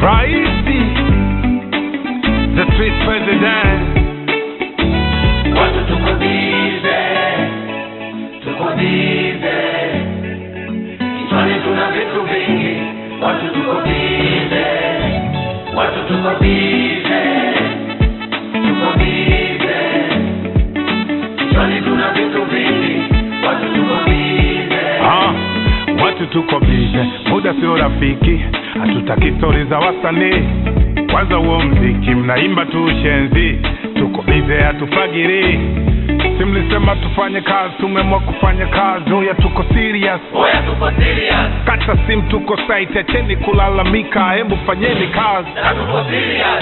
Raisi, the street president. Watu tuko bize, kichwani tuna vitu vingi. Watu tuko bize, kichwani tuna vitu vingi. Watu tuko bize. Watu tuko bize, muda sio rafiki, hatutaki stori za wasanii. Kwanza huo mziki mnaimba tu ushenzi, tuko bize hatufagiri. Simlisema tufanye kazi, tumemwa kufanya kazi. Oya tuko serious, kata sim tuko site, acheni kulalamika, hembu fanyeni kazi.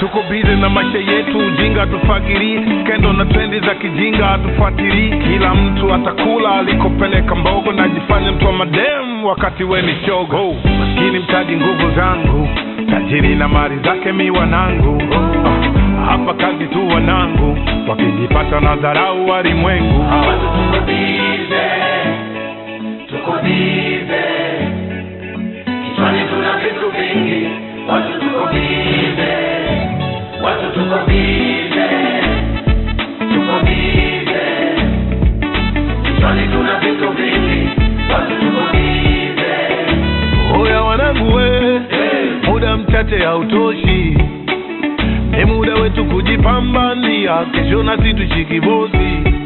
Tuko bize na maisha yetu, ujinga hatufagiri. Skendo na trendi za kijinga hatufuatiri. Kila mtu atakula alikopeleka mbogo, najifanya mtu wa madem wakati we ni shogo. Maskini mtaji nguvu zangu, tajiri na mali zake mi wanangu. Hapa kazi tu wanangu, wakijipata na dharau walimwengu. Watu tuko bize, kichwani tuna vitu vingi. Watu tuko bize, kichwani tuna vitu vingi. Watu tuko bize. Oya wanangu we, muda mchache hautoshi. Ni muda wetu kujipambania, kesho nasi tushiki bosi.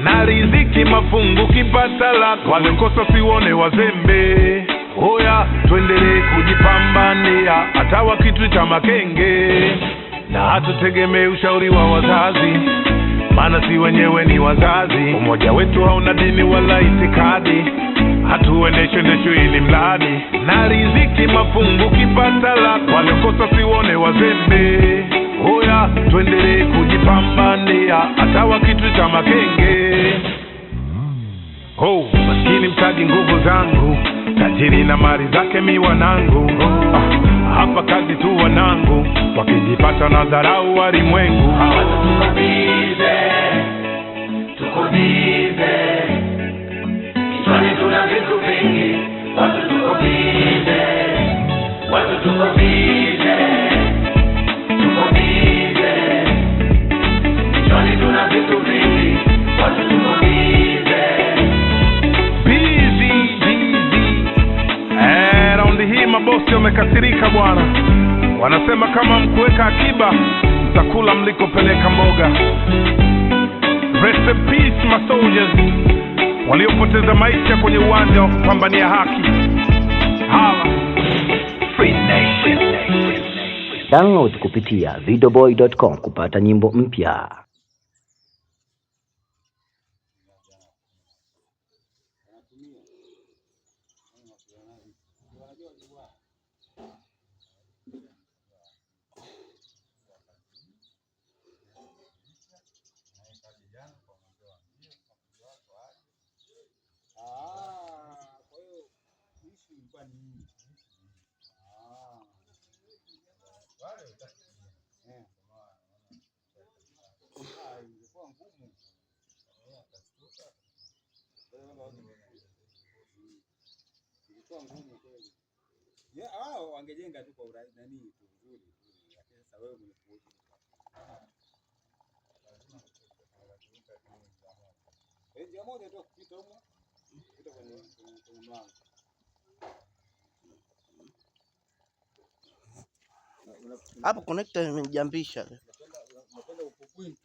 Na riziki mafungu kipata lako, wamekosa siwone wazembe. Oya tuendelee kujipambania, hata wakitu cha makenge. Na hatutegemee ushauri wa wazazi, maana si wenyewe ni wazazi. Umoja wetu hauna dini wala itikadi, hatuendeshe ili mradi. Na riziki mafungu kipata lako, wamekosa siwone wazembe. Oya tuendelee kujipambania, hata wakitu cha makenge. Maskini mtaji nguvu zangu, tajiri na mali zake mi wanangu. Hapa kazi tu wanangu, wakijipata na dharau walimwengu. Watu tuko bize, kichwani tuna vitu vingi. Watu tuko bize, kichwani tuna vitu vingi. Watu tuko bize. Raundi hii mabosi wamekasirika bwana. Wanasema kama mkuweka akiba, mtakula mlikopeleka mboga. Rest in peace my soldiers, waliopoteza maisha kwenye uwanja wa kupambania haki. Free Nation. Download kupitia videoboy.com kupata nyimbo mpya. Wao wangejenga tu kwa urahisi nani tu vizuri. Lakini sasa wewe umekuja. Njia moja tu kupita huko. Kupita kwenye mlango. Hapo connector imejambisha. Napenda upo point.